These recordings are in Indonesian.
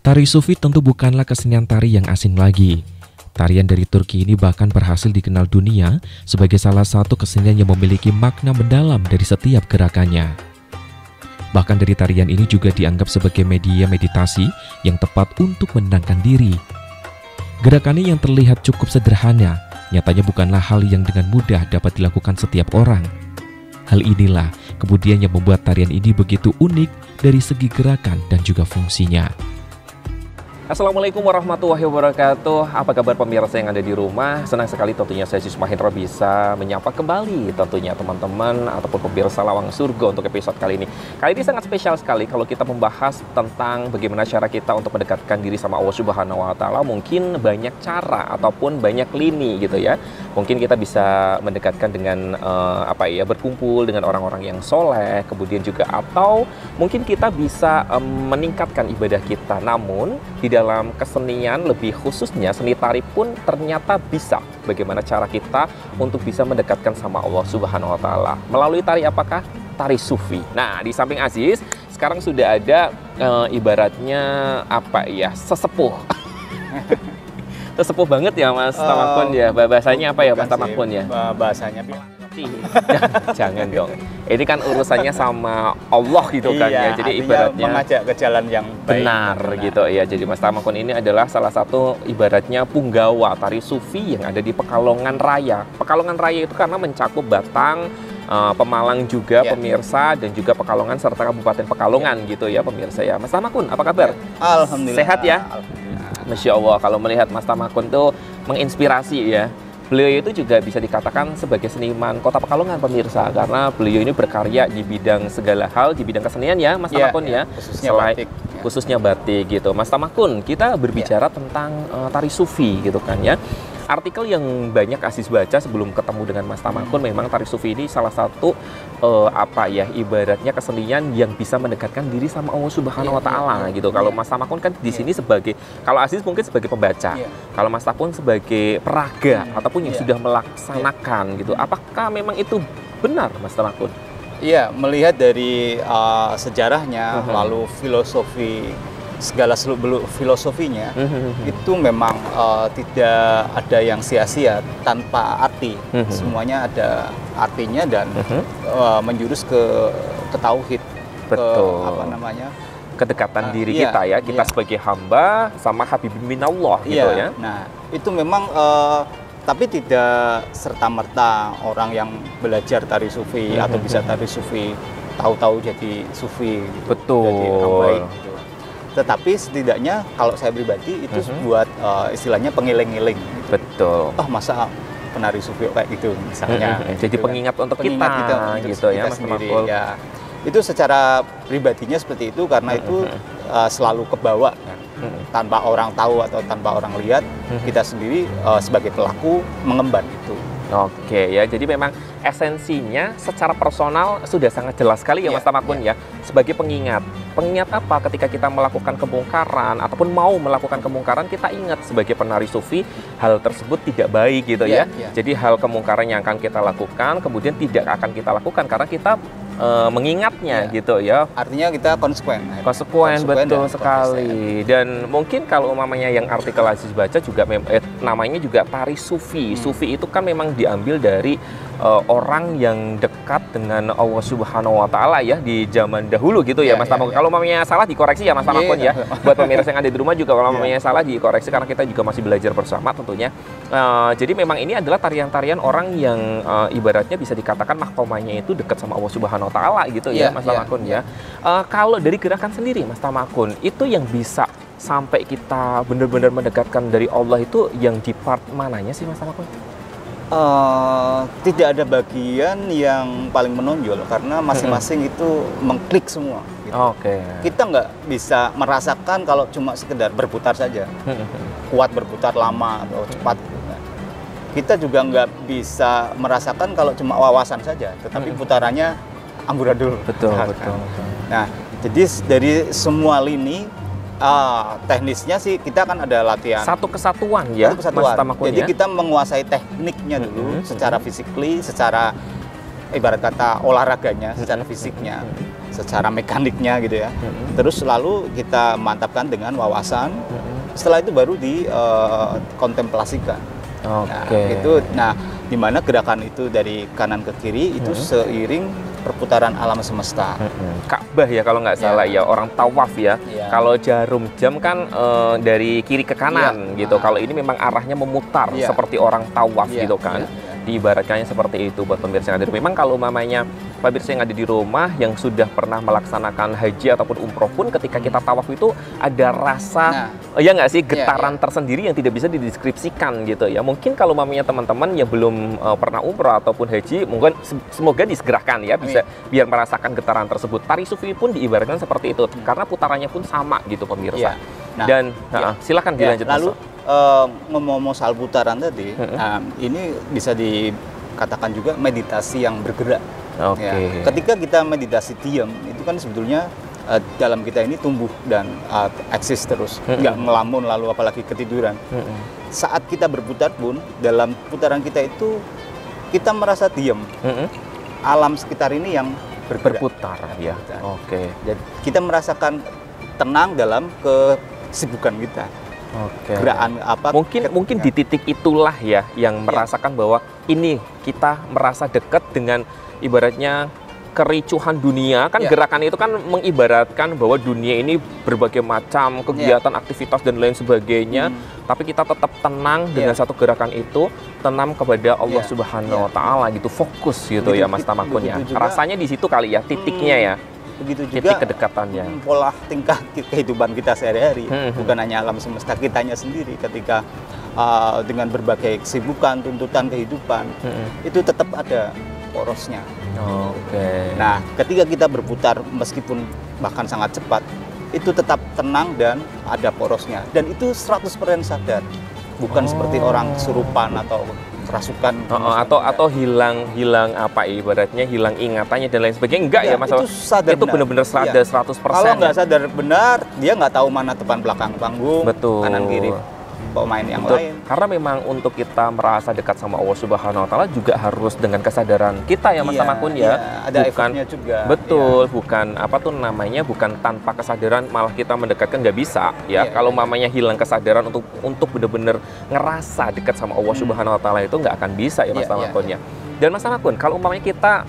Tari Sufi tentu bukanlah kesenian tari yang asing lagi. Tarian dari Turki ini bahkan berhasil dikenal dunia sebagai salah satu kesenian yang memiliki makna mendalam dari setiap gerakannya. Bahkan dari tarian ini juga dianggap sebagai media meditasi yang tepat untuk menenangkan diri. Gerakannya yang terlihat cukup sederhana, nyatanya bukanlah hal yang dengan mudah dapat dilakukan setiap orang. Hal inilah kemudian yang membuat tarian ini begitu unik dari segi gerakan dan juga fungsinya. Assalamualaikum warahmatullahi wabarakatuh. Apa kabar pemirsa yang ada di rumah? Senang sekali tentunya saya Sis Mahendra bisa menyapa kembali tentunya teman-teman ataupun pemirsa Lawang Surga untuk episode kali ini. Kali ini sangat spesial sekali kalau kita membahas tentang bagaimana cara kita untuk mendekatkan diri sama Allah Subhanahu wa taala. Mungkin banyak cara ataupun banyak lini gitu ya. Mungkin kita bisa mendekatkan dengan berkumpul dengan orang-orang yang soleh, kemudian juga atau mungkin kita bisa meningkatkan ibadah kita. Namun di dalam kesenian, lebih khususnya seni tari pun ternyata bisa bagaimana cara kita untuk bisa mendekatkan sama Allah Subhanahu wa taala. Melalui tari apakah? Tari Sufi. Nah, di samping Aziz, sekarang sudah ada ibaratnya sesepuh. Sesepuh banget ya Mas Tamakun ya. Bahasanya apa ya Mas Tamakun ya? Bahasanya jangan dong. Ini kan urusannya sama Allah gitu kan ya. Jadi ibaratnya mengajak ke jalan yang benar gitu ya. Jadi Mas Tamakun ini adalah salah satu ibaratnya punggawa tari Sufi yang ada di Pekalongan Raya. Pekalongan Raya itu karena mencakup Batang, Pemalang juga pemirsa, dan juga Pekalongan serta Kabupaten Pekalongan gitu ya pemirsa ya. Mas Tamakun, apa kabar? Alhamdulillah. Sehat ya? Alhamdulillah. Masya Allah, kalau melihat Mas Tamakun tuh menginspirasi ya. Beliau itu juga bisa dikatakan sebagai seniman kota Pekalongan pemirsa, karena beliau ini berkarya di bidang segala hal, di bidang kesenian ya Mas Tamakun ya. Khususnya batik. Khususnya batik gitu. Mas Tamakun, kita berbicara tentang tari Sufi gitu kan ya. Artikel yang banyak Aziz baca sebelum ketemu dengan Mas Tamakun, memang tari Sufi ini salah satu ibaratnya kesenian yang bisa mendekatkan diri sama Allah Subhanahu wa taala gitu. Kalau Mas Tamakun kan di sini sebagai, kalau Aziz mungkin sebagai pembaca. Kalau Mas Tamakun sebagai peraga ataupun yang sudah melaksanakan gitu. Apakah memang itu benar Mas Tamakun? Iya, melihat dari sejarahnya, lalu filosofi, segala seluk-beluk filosofinya, itu memang tidak ada yang sia-sia tanpa arti. Semuanya ada artinya dan menjurus ke tauhid. Betul. Kedekatan diri kita ya, kita sebagai hamba sama Habibin minallah gitu ya. Nah, itu memang tapi tidak serta-merta orang yang belajar tari Sufi atau bisa tari Sufi tahu-tahu jadi Sufi gitu. Betul. Jadi orang baik gitu. Tetapi setidaknya kalau saya pribadi itu buat istilahnya pengiling-iling gitu. Betul. Masa penari Sufi kayak gitu misalnya. Jadi gitu pengingat untuk kita gitu ya Mas sendiri. Tamakun. Ya. Itu secara pribadinya seperti itu karena itu selalu kebawa kan. Tanpa orang tahu atau tanpa orang lihat, kita sendiri sebagai pelaku mengemban itu. Oke ya, jadi memang esensinya secara personal sudah sangat jelas sekali ya Mas Tamakun ya. Sebagai pengingat. Pengingat apa? Ketika kita melakukan kemungkaran ataupun mau melakukan kemungkaran, kita ingat sebagai penari Sufi hal tersebut tidak baik gitu ya. Jadi hal kemungkaran yang akan kita lakukan kemudian tidak akan kita lakukan karena kita mengingatnya gitu ya. Artinya kita konsekuen Betul sekali. Dan mungkin kalau umpamanya yang artikel Aziz baca juga namanya juga tari Sufi. Sufi itu kan memang diambil dari orang yang dekat dengan Allah Subhanahu wa taala ya di zaman dahulu gitu ya Mas Tamakun. Kalau umpamanya salah dikoreksi ya Mas Tamakun ya. Buat pemirsa yang ada di rumah juga kalau umpamanya salah dikoreksi karena kita juga masih belajar bersama tentunya. Jadi memang ini adalah tarian-tarian orang yang ibaratnya bisa dikatakan mahkamahnya itu dekat sama Allah Subhanahu wa taala gitu ya Mas Tamakun ya. Kalau dari gerakan sendiri Mas Tamakun, itu yang bisa sampai kita benar-benar mendekatkan dari Allah itu yang di part mananya sih Mas Tamakun? Tidak ada bagian yang paling menonjol karena masing-masing itu mengklik semua gitu. Kita nggak bisa merasakan kalau cuma sekedar berputar saja, kuat berputar lama atau cepat. Kita juga nggak bisa merasakan kalau cuma wawasan saja, tetapi putarannya amburadul. Betul. Nah, jadi dari semua lini teknisnya sih kita kan ada latihan. Satu kesatuan ya, Mas Tamakun. Jadi ya? kita menguasai tekniknya dulu secara physically, secara ibarat kata olahraganya, secara fisiknya, secara mekaniknya gitu ya. Terus lalu kita mantapkan dengan wawasan. Setelah itu baru dikontemplasikan. Nah, di mana gerakan itu dari kanan ke kiri itu seiring perputaran alam semesta. Ka'bah ya kalau nggak salah ya, orang tawaf ya. Kalau jarum jam kan dari kiri ke kanan gitu. Kalau ini memang arahnya memutar seperti orang tawaf gitu kan. Diibaratkannya seperti itu buat pemirsa yang ada. Memang kalau mamanya pemirsa yang ada di rumah yang sudah pernah melaksanakan haji ataupun umroh pun, ketika kita tawaf itu ada rasa ya nggak sih, getaran tersendiri yang tidak bisa dideskripsikan gitu ya. Mungkin kalau mamanya teman-teman yang belum pernah umroh ataupun haji, mungkin semoga disegerakan ya, bisa biar merasakan getaran tersebut. Tari sufi pun diibaratkan seperti itu karena putarannya pun sama gitu pemirsa. Dan silakan dilanjut. Lalu ngomong soal putaran tadi, ini bisa dikatakan juga meditasi yang bergerak. Ketika kita meditasi diam, itu kan sebetulnya dalam kita ini tumbuh dan eksis terus, nggak ngelamun lalu apalagi ketiduran. Saat kita berputar pun, dalam putaran kita itu kita merasa diam. Alam sekitar ini yang berputar ya. Jadi kita merasakan tenang dalam kesibukan kita. Gerakan apa? Mungkin di titik itulah ya yang merasakan bahwa ini kita merasa dekat dengan ibaratnya kericuhan dunia kan. Gerakan itu kan mengibaratkan bahwa dunia ini berbagai macam kegiatan, aktivitas dan lain sebagainya, tapi kita tetap tenang dengan satu gerakan itu, tenang kepada Allah Subhanahu wa taala gitu, fokus gitu ya Mas Tamakun ya. Rasanya di situ kali ya titiknya ya. Begitu juga titik kedekatannya, pola tingkah kehidupan kita sehari-hari, bukan hanya alam semesta, kitanya sendiri ketika dengan berbagai kesibukan, tuntutan kehidupan, itu tetap ada porosnya. Nah, ketika kita berputar meskipun bahkan sangat cepat, itu tetap tenang dan ada porosnya, dan itu 100% sadar, bukan seperti orang kesurupan atau kerasukan atau hilang apa ibaratnya hilang ingatannya dan lain sebagainya. Enggak ya Mas, itu benar-benar sadar 100%. Kalau nggak sadar benar, dia nggak tahu mana depan belakang panggung, kanan kiri pemain yang lain. Karena memang untuk kita merasa dekat sama Allah Subhanahu wa taala juga harus dengan kesadaran kita ya Mas Tamakun ya. Ada efeknya juga. Betul, bukan apa tuh namanya, bukan tanpa kesadaran malah kita mendekatkan, nggak bisa ya. Kalau mamanya hilang kesadaran untuk benar-benar ngerasa dekat sama Allah Subhanahu wa taala itu nggak akan bisa ya Mas Tamakun ya. Dan Mas Tamakun, kalau umpamanya kita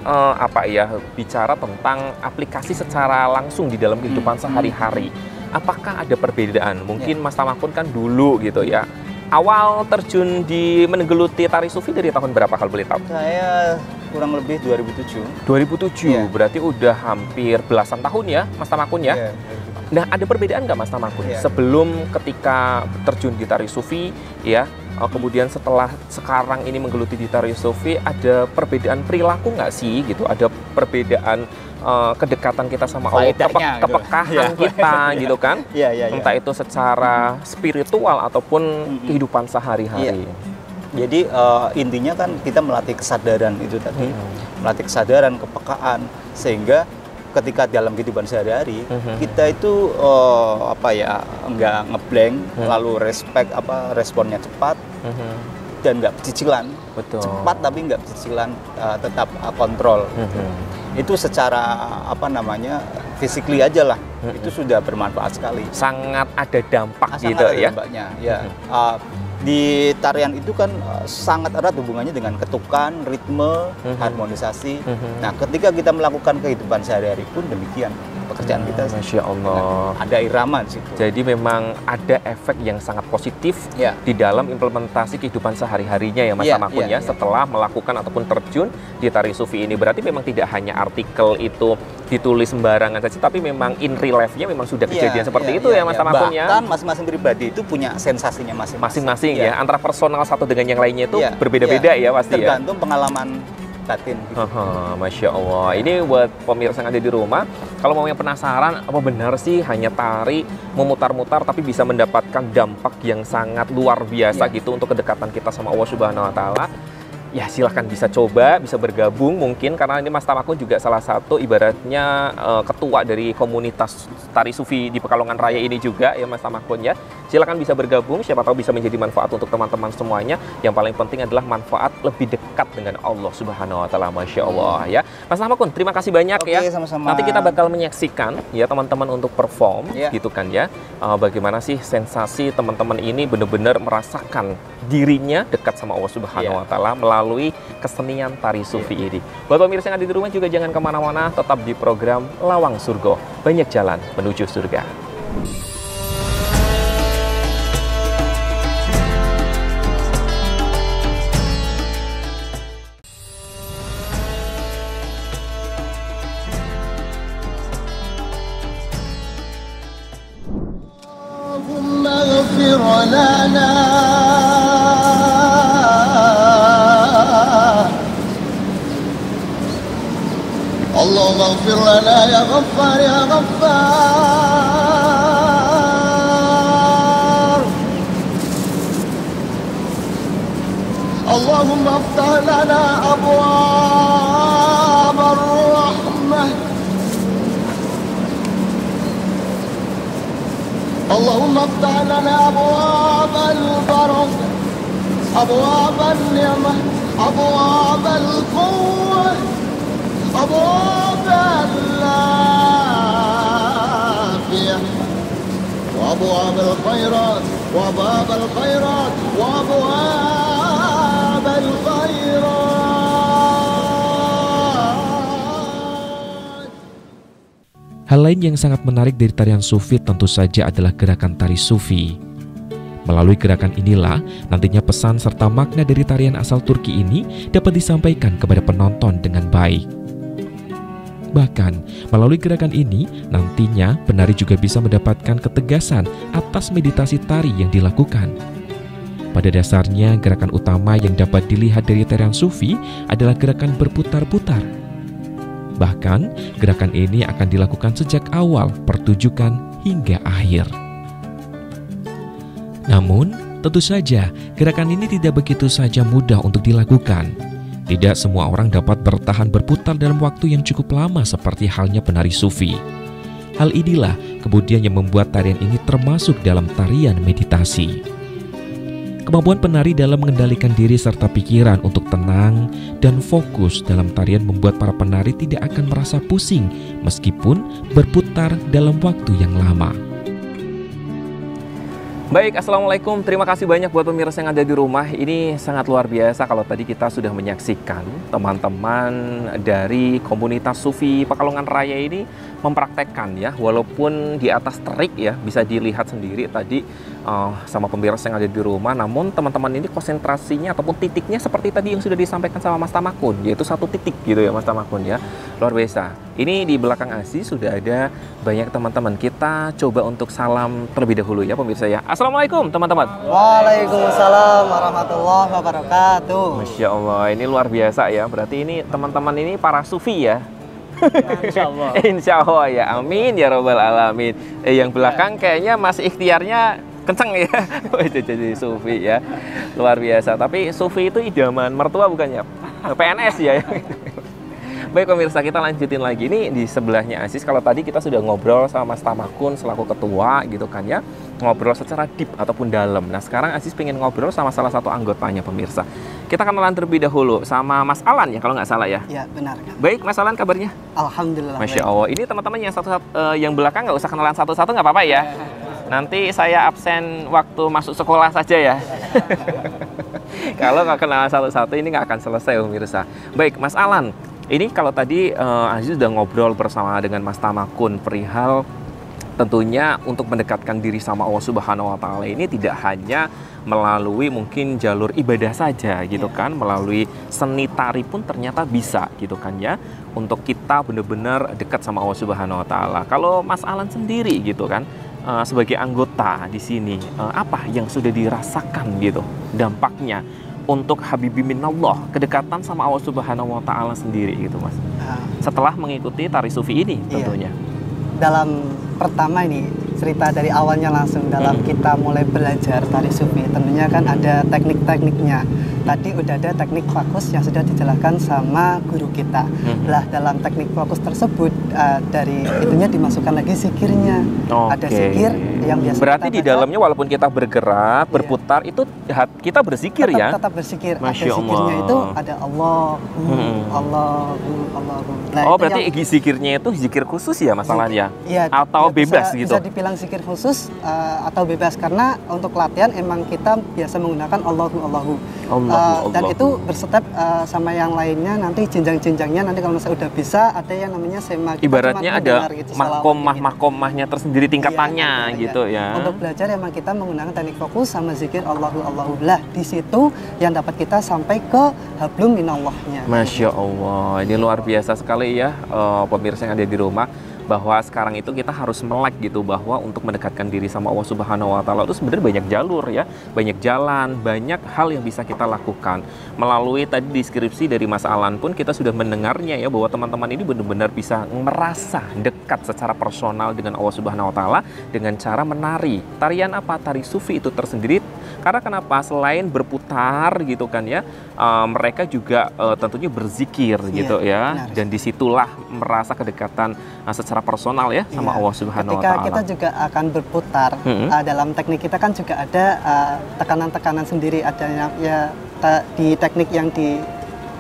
bicara tentang aplikasi secara langsung di dalam kehidupan sehari-hari, apakah ada perbedaan? Mungkin Mas Tamakun kan dulu gitu ya, awal terjun di menggeluti tari sufi dari tahun berapa kalau boleh tahu? Saya kurang lebih 2007. 2007, berarti udah hampir belasan tahun ya Mas Tamakun ya? Nah, ada perbedaan nggak Mas Tamakun sebelum ketika terjun di tari sufi ya, kemudian setelah sekarang ini menggeluti di tari sufi, ada perbedaan perilaku nggak sih gitu? Ada perbedaan kedekatan kita sama Allah, kepekahan kita gitu kan, entah itu secara spiritual ataupun kehidupan sehari-hari. Jadi intinya kan kita melatih kesadaran itu tadi, melatih kesadaran, kepekaan, sehingga ketika dalam kehidupan sehari-hari kita itu nggak ngeblank, lalu responnya cepat dan nggak cicilan. Cepat tapi nggak cicilan, tetap kontrol. Itu secara physically aja lah, itu sudah bermanfaat sekali, sangat ada dampak gitu ya. Dampaknya di tarian itu kan sangat erat hubungannya dengan ketukan, ritme, harmonisasi. Nah, ketika kita melakukan kehidupan sehari-hari pun demikian, pekerjaan kita. Masya Allah. Ada irama di situ. Jadi memang ada efek yang sangat positif di dalam implementasi kehidupan sehari-harinya ya Mas Tamakun ya. Setelah melakukan ataupun terjun di tari sufi ini, berarti memang tidak hanya artikel itu ditulis sembarangan saja, tapi memang in real life-nya memang sudah kejadian seperti itu ya Mas Tamakun ya. Bahkan masing-masing pribadi itu punya sensasinya masing-masing. Ya, antara personal satu dengan yang lainnya itu berbeda-beda ya pasti ya. Tergantung pengalaman batin gitu. Masya Allah. Ini buat pemirsa yang ada di rumah, kalau mau yang penasaran apa benar sih hanya tari memutar-mutar tapi bisa mendapatkan dampak yang sangat luar biasa gitu untuk kedekatan kita sama Allah Subhanahu wa taala, ya silahkan bisa coba, bisa bergabung mungkin, karena ini Mas Tamakun juga salah satu ibaratnya ketua dari komunitas tari sufi di Pekalongan Raya ini juga ya Mas Tamakun ya. Silakan bisa bergabung, siapa tahu bisa menjadi manfaat untuk teman-teman semuanya. Yang paling penting adalah manfaat lebih dekat dengan Allah Subhanahu wa taala. Masya Allah ya. Mas Tamakkun, terima kasih banyak ya. Sama-sama. Nanti kita bakal menyaksikan ya teman-teman untuk perform gitu kan ya. Bagaimana sih sensasi teman-teman ini benar-benar merasakan dirinya dekat sama Allah Subhanahu wa taala melalui kesenian tari sufi ini. Buat pemirsa yang ada di rumah juga jangan kemana-mana, tetap di program Lawang Surga. Banyak jalan menuju surga. اللهم اغفر لنا يا غفار يا غفار اللهم افتح لنا أبواب الرحمة اللهم افتح لنا أبواب البركة أبواب النعمة أبواب القوة أبواب العافية وأبواب الخيرات وأبواب الخيرات وأبواب الخيرات. Hal lain yang sangat menarik dari tarian sufi tentu saja adalah gerakan tari sufi. Melalui gerakan inilah nantinya pesan serta makna dari tarian asal Turki ini dapat disampaikan kepada penonton dengan baik. Bahkan, melalui gerakan ini, nantinya penari juga bisa mendapatkan ketegasan atas meditasi tari yang dilakukan. Pada dasarnya, gerakan utama yang dapat dilihat dari tarian sufi adalah gerakan berputar-putar. Bahkan, gerakan ini akan dilakukan sejak awal pertunjukan hingga akhir. Namun, tentu saja, gerakan ini tidak begitu saja mudah untuk dilakukan. Tidak semua orang dapat bertahan berputar dalam waktu yang cukup lama seperti halnya penari sufi. Hal inilah kemudian yang membuat tarian ini termasuk dalam tarian meditasi. Kemampuan penari dalam mengendalikan diri serta pikiran untuk tenang dan fokus dalam tarian membuat para penari tidak akan merasa pusing meskipun berputar dalam waktu yang lama. Baik, Assalamualaikum. Terima kasih banyak buat pemirsa yang ada di rumah. Ini sangat luar biasa kalau tadi kita sudah menyaksikan teman-teman dari komunitas Sufi Pekalongan Raya ini mempraktekkan ya, walaupun di atas terik ya, bisa dilihat sendiri tadi sama pemirsa yang ada di rumah. Namun teman-teman ini konsentrasinya ataupun titiknya seperti tadi yang sudah disampaikan sama Mas Tamakkun, yaitu satu titik gitu ya Mas Tamakkun ya. Luar biasa. Ini di belakang Aziz sudah ada banyak teman-teman. Kita coba untuk salam terlebih dahulu ya pemirsa ya. Assalamualaikum teman-teman. Waalaikumsalam warahmatullahi wabarakatuh. Masya Allah, ini luar biasa ya. Berarti ini teman-teman ini para sufi ya. Insya Allah. Insya Allah ya, amin ya robbal alamin. Yang belakang kayaknya masih ikhtiarnya kenceng ya. Jadi sufi ya, luar biasa. Tapi sufi itu idaman mertua bukannya PNS ya. Baik pemirsa, kita lanjutin lagi. Ini di sebelahnya Aziz. Kalau tadi kita sudah ngobrol sama Mas Tamakkun selaku ketua gitu kan ya, ngobrol secara deep ataupun dalam. Nah sekarang Aziz pengen ngobrol sama salah satu anggotanya pemirsa. Kita kenalan terlebih dahulu sama Mas Alan ya kalau nggak salah ya. Ya benar kan. Baik Mas Alan, kabarnya? Alhamdulillah. Masya Allah. Ini teman-teman yang belakang nggak usah kenalan satu-satu, nggak apa-apa ya. Nanti saya absen waktu masuk sekolah saja ya. Kalau nggak kenalan satu-satu ini nggak akan selesai pemirsa. Baik Mas Alan. Ini kalau tadi Aziz sudah ngobrol bersama dengan Mas Tamakkun perihal tentunya untuk mendekatkan diri sama Allah Subhanahu wa taala ini tidak hanya melalui mungkin jalur ibadah saja gitu kan, melalui seni tari pun ternyata bisa gitu kan ya, untuk kita benar-benar dekat sama Allah Subhanahu wa taala. Kalau Mas Alan sendiri gitu kan sebagai anggota di sini, apa yang sudah dirasakan gitu dampaknya untuk Habibi Minallah, kedekatan sama Allah Subhanahu wa taala sendiri gitu Mas. Setelah mengikuti tari sufi ini tentunya. Dalam pertama ini cerita dari awalnya langsung dalam kita mulai belajar tari sufi, tentunya kan ada teknik-tekniknya. Tadi udah ada teknik fokus yang sudah dijelaskan sama guru kita. Lah dalam teknik fokus tersebut dari itunya dimasukkan lagi zikirnya. Ada zikir yang biasa. Berarti di dalamnya walaupun kita bergerak, berputar itu kita berzikir ya? Tetap berzikir. Masya ada zikirnya itu ada Allah. Nah, berarti zikirnya itu zikir khusus ya masalahnya? Iya. Atau bebas gitu? Bisa dibilang zikir khusus atau bebas karena untuk latihan emang kita biasa menggunakan Allahu. Dan itu berstep sama yang lainnya, nanti jenjang-jenjangnya nanti kalau misalnya udah bisa ada yang namanya sema. Ibaratnya ada gitu, makomahnya tersendiri tingkatannya gitu ya. Untuk belajar emang kita menggunakan teknik fokus sama zikir Allahu lah. Di situ yang dapat kita sampai ke hablum minallahnya. Masya Allah, ini luar biasa sekali ya pemirsa yang ada di rumah. Bahwa sekarang itu kita harus melek gitu, bahwa untuk mendekatkan diri sama Allah Subhanahu wa Ta'ala itu sebenarnya banyak jalur ya, banyak jalan, banyak hal yang bisa kita lakukan. Melalui tadi deskripsi dari Mas Alan pun kita sudah mendengarnya ya, bahwa teman-teman ini benar-benar bisa merasa dekat secara personal dengan Allah Subhanahu wa Ta'ala dengan cara menari. Tarian apa? Tari sufi itu tersendiri. Karena kenapa? Selain berputar gitu kan ya, mereka juga tentunya berzikir gitu ya. Dan disitulah merasa kedekatan secara personal ya sama Allah Subhanahu wa Ta'ala. Ketika kita juga akan berputar, dalam teknik kita kan juga ada tekanan-tekanan sendiri, ada ya di teknik yang di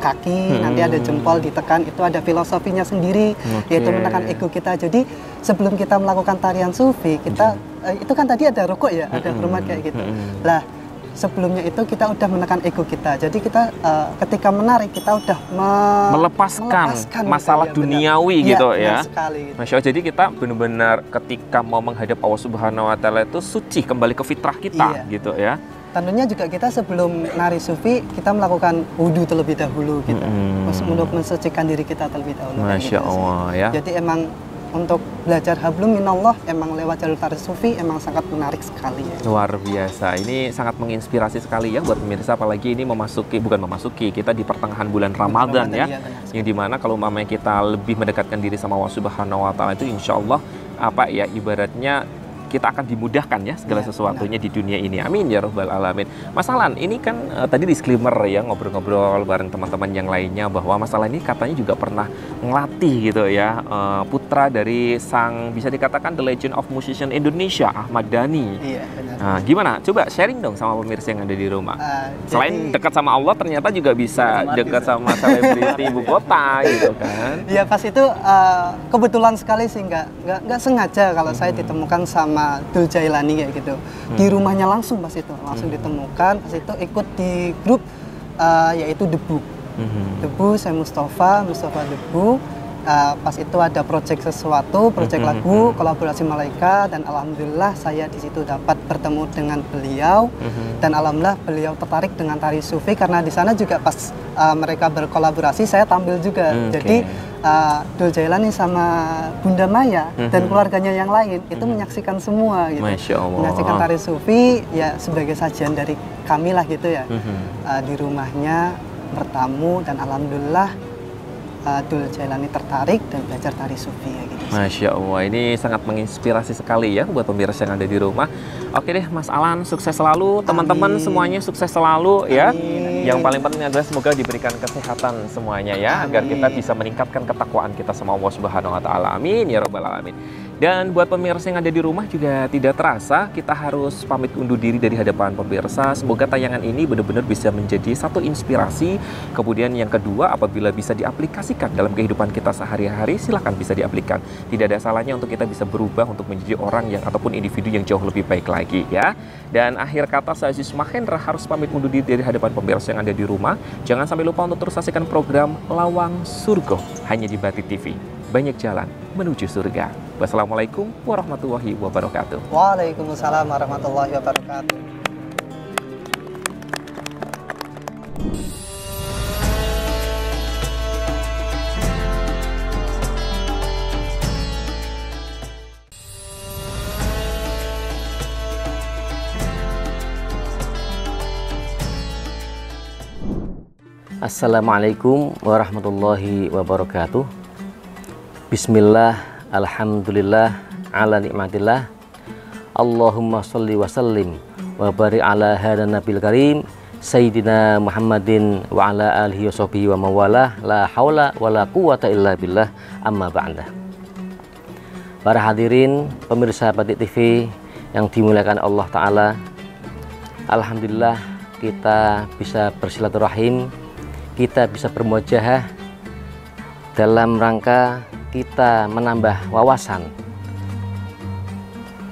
kaki, nanti ada jempol ditekan, itu ada filosofinya sendiri, yaitu menekan ego kita. Jadi sebelum kita melakukan tarian sufi, kita itu kan tadi ada rukuk ya, ada hormat kayak gitu. Lah sebelumnya itu kita udah menekan ego kita. Jadi kita ketika menari kita udah melepaskan masalah gitu, duniawi gitu ya. Sekali, gitu. Masya Allah, jadi kita benar-benar ketika mau menghadap Allah Subhanahu wa Ta'ala itu suci, kembali ke fitrah kita gitu ya. Tentunya juga kita sebelum nari sufi kita melakukan wudhu terlebih dahulu gitu, untuk mensucikan diri kita terlebih dahulu. Masya Allah ya. Jadi emang untuk belajar hablum minallah emang lewat jalur tari sufi emang sangat menarik sekali ya. Luar biasa, ini sangat menginspirasi sekali ya buat pemirsa, apalagi ini kita di pertengahan bulan Ramadan ya, yang dimana kalau mamanya kita lebih mendekatkan diri sama Allah Subhanahu wa Ta'ala itu insya Allah ibaratnya kita akan dimudahkan ya segala sesuatunya di dunia ini. Amin ya rabbal alamin. Mas Alan, ini kan tadi disclaimer ya, ngobrol-ngobrol bareng teman-teman yang lainnya bahwa Mas Alan ini katanya juga pernah ngelatih gitu ya, putra dari sang bisa dikatakan the legend of musician Indonesia, Ahmad Dhani. Iya, benar. Nah, gimana? Coba sharing dong sama pemirsa yang ada di rumah. Selain dekat sama Allah, ternyata juga bisa dekat sama selebriti ibu kota gitu kan. Iya, pas itu kebetulan sekali sih, nggak sengaja kalau saya ditemukan sama Dul Jailani kayak gitu. Di rumahnya langsung pas itu, langsung ditemukan, pas itu ikut di grup yaitu Debu. Debu, saya Mustafa Debu. Pas itu ada project lagu, kolaborasi Malaika, dan alhamdulillah saya di situ dapat bertemu dengan beliau, dan alhamdulillah beliau tertarik dengan tari sufi karena di sana juga pas mereka berkolaborasi saya tampil juga. Jadi Dul Jailani sama Bunda Maya dan keluarganya yang lain itu menyaksikan semua gitu. Masya Allah. Menyaksikan tari sufi ya sebagai sajian dari kami lah gitu ya. Di rumahnya bertamu dan alhamdulillah Dul Jailani tertarik dan belajar tari sufi ya gitu. Masya Allah, ini sangat menginspirasi sekali ya buat pemirsa yang ada di rumah. Oke deh Mas Alan, sukses selalu, teman-teman semuanya sukses selalu ya. Yang paling penting adalah semoga diberikan kesehatan semuanya ya, agar kita bisa meningkatkan ketakwaan kita sama Allah Subhanahu wa Ta'ala. Amin ya rabbal alamin. Dan buat pemirsa yang ada di rumah juga tidak terasa kita harus pamit undur diri dari hadapan pemirsa. Semoga tayangan ini benar-benar bisa menjadi satu inspirasi. Kemudian yang kedua, apabila bisa diaplikasikan dalam kehidupan kita sehari-hari, silahkan bisa diaplikasikan. Tidak ada salahnya untuk kita bisa berubah untuk menjadi orang yang ataupun individu yang jauh lebih baik lagi ya. Dan akhir kata, saya Aziz Mahendra harus pamit undur diri dari hadapan pemirsa yang ada di rumah. Jangan sampai lupa untuk terus saksikan program Lawang Surga hanya di Batik TV. Banyak jalan menuju surga. Wassalamualaikum warahmatullahi wabarakatuh. Waalaikumsalam warahmatullahi wabarakatuh. Assalamualaikum warahmatullahi wabarakatuh. Bismillah, alhamdulillah, ala nikmatillah, Allahumma sholli wa sallim wa barik ala hadza nabil karim Sayyidina Muhammadin wa ala alihi wa sahbihi wa mawalah, la haula wa la quwata illa billah, amma ba'da. Para hadirin pemirsa Batik TV yang dimuliakan Allah Ta'ala, alhamdulillah kita bisa bersilaturahim, kita bisa bermuajahah dalam rangka kita menambah wawasan.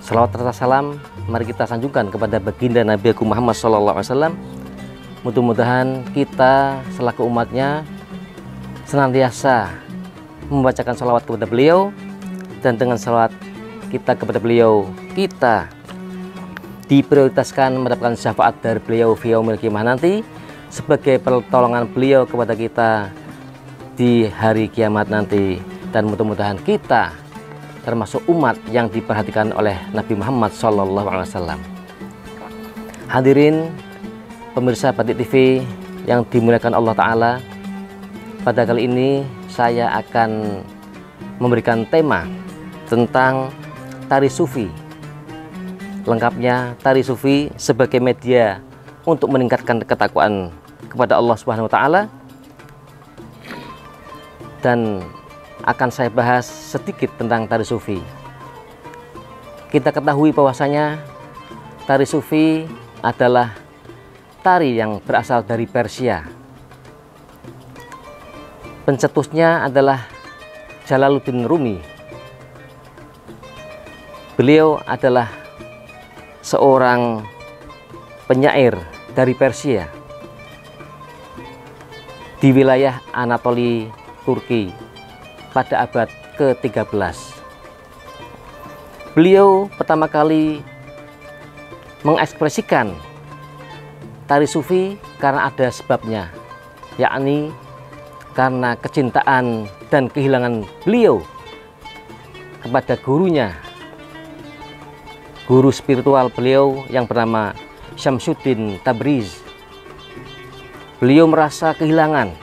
Salawat serta salam mari kita sanjungkan kepada baginda Nabi Muhammad SAW. Mudah-mudahan kita selaku umatnya senantiasa membacakan salawat kepada beliau, dan dengan salawat kita kepada beliau kita diprioritaskan mendapatkan syafaat dari beliau fi yaumil qiyamah nanti, sebagai pertolongan beliau kepada kita di hari kiamat nanti. Dan mudah-mudahan kita termasuk umat yang diperhatikan oleh Nabi Muhammad SAW. Hadirin pemirsa Batik TV yang dimuliakan Allah Ta'ala, pada kali ini saya akan memberikan tema tentang tari sufi. Lengkapnya, tari sufi sebagai media untuk meningkatkan ketakwaan kepada Allah Subhanahu wa Ta'ala, dan akan saya bahas sedikit tentang tari sufi. Kita ketahui bahwasanya tari sufi adalah tari yang berasal dari Persia. Pencetusnya adalah Jalaluddin Rumi. Beliau adalah seorang penyair dari Persia di wilayah Anatoli, Turki pada abad ke-13. Beliau pertama kali mengekspresikan tari sufi karena ada sebabnya, yakni karena kecintaan dan kehilangan beliau kepada gurunya, guru spiritual beliau yang bernama Syamsuddin Tabriz. Beliau merasa kehilangan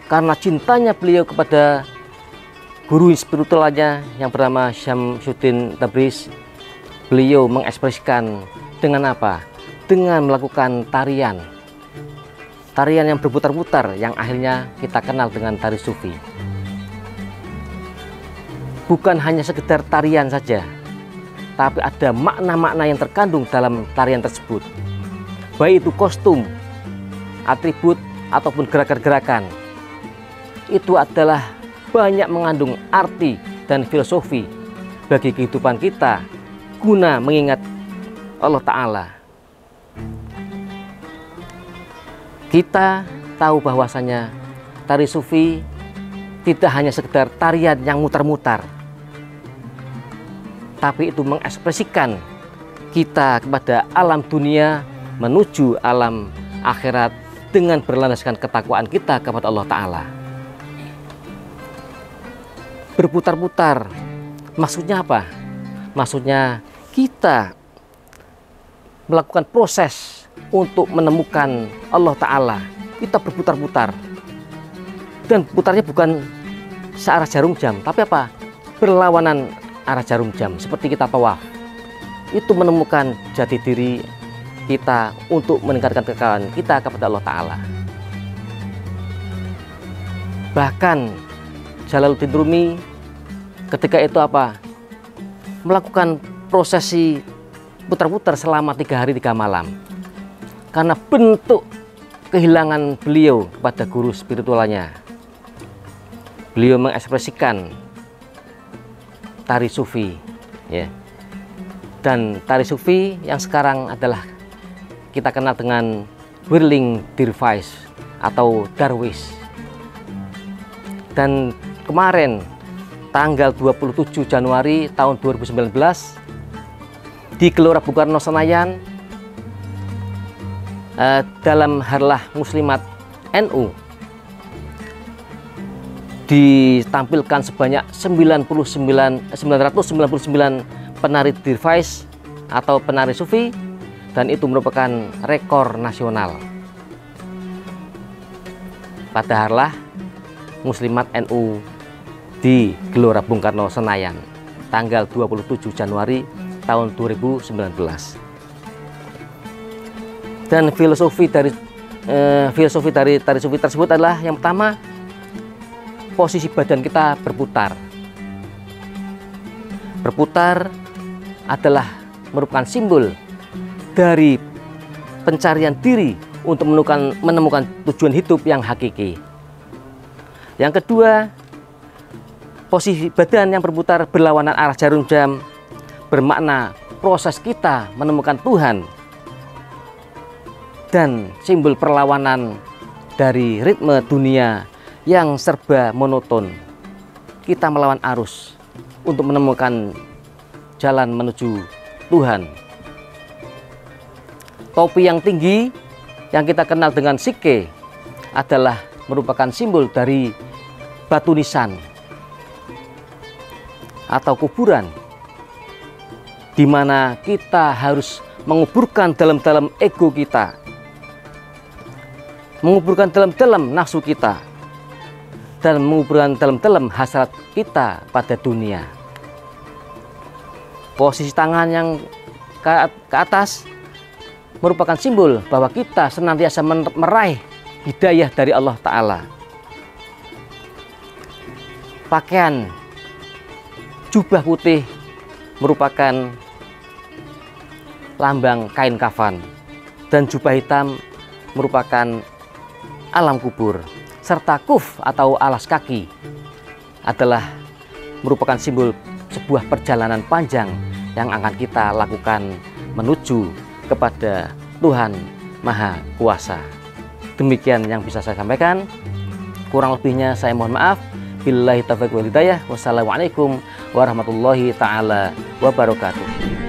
karena cintanya beliau kepada guru spiritualnya yang bernama Syamsuddin Tabriz. Beliau mengekspresikan dengan apa? Dengan melakukan tarian yang berputar-putar, yang akhirnya kita kenal dengan tari sufi. Bukan hanya sekedar tarian saja, tapi ada makna-makna yang terkandung dalam tarian tersebut, baik itu kostum, atribut, ataupun gerakan-gerakan. Itu adalah banyak mengandung arti dan filosofi bagi kehidupan kita, guna mengingat Allah Ta'ala. Kita tahu bahwasanya tari sufi tidak hanya sekedar tarian yang mutar-mutar, tapi itu mengekspresikan kita kepada alam dunia menuju alam akhirat dengan berlandaskan ketakwaan kita kepada Allah Ta'ala. Berputar-putar maksudnya apa? Maksudnya kita melakukan proses untuk menemukan Allah Ta'ala. Kita berputar-putar, dan putarnya bukan searah jarum jam, tapi apa? Berlawanan arah jarum jam, seperti kita tawaf. Itu menemukan jati diri kita untuk meningkatkan kekayaan kita kepada Allah Ta'ala. Bahkan Jalaluddin Rumi ketika itu apa? Melakukan prosesi putar-putar selama 3 hari 3 malam. Karena bentuk kehilangan beliau kepada guru spiritualnya. Beliau mengekspresikan tari sufi, ya. Dan tari sufi yang sekarang adalah kita kenal dengan whirling dervish atau darwish. Dan kemarin tanggal 27 Januari tahun 2019 di Gelora Bung Karno Senayan, dalam Harlah Muslimat NU ditampilkan sebanyak 999 penari dervish atau penari sufi, dan itu merupakan rekor nasional pada Harlah Muslimat NU di Gelora Bung Karno Senayan tanggal 27 Januari tahun 2019. Dan filosofi dari tari sufi tersebut adalah yang pertama, posisi badan kita berputar. Berputar adalah merupakan simbol dari pencarian diri untuk menemukan tujuan hidup yang hakiki. Yang kedua, posisi badan yang berputar berlawanan arah jarum jam bermakna proses kita menemukan Tuhan dan simbol perlawanan dari ritme dunia yang serba monoton. Kita melawan arus untuk menemukan jalan menuju Tuhan. Topi yang tinggi yang kita kenal dengan sike adalah merupakan simbol dari batu nisan atau kuburan, di mana kita harus menguburkan dalam-dalam ego kita, menguburkan dalam-dalam nafsu kita, dan menguburkan dalam-dalam hasrat kita pada dunia. Posisi tangan yang ke atas merupakan simbol bahwa kita senantiasa meraih hidayah dari Allah Ta'ala. Pakaian jubah putih merupakan lambang kain kafan, dan jubah hitam merupakan alam kubur, serta kuf atau alas kaki adalah merupakan simbol sebuah perjalanan panjang yang akan kita lakukan menuju kepada Tuhan Maha Kuasa. Demikian yang bisa saya sampaikan. Kurang lebihnya saya mohon maaf. Billahi taufiq wal hidayah. Wassalamualaikum warahmatullahi taala wabarakatuh.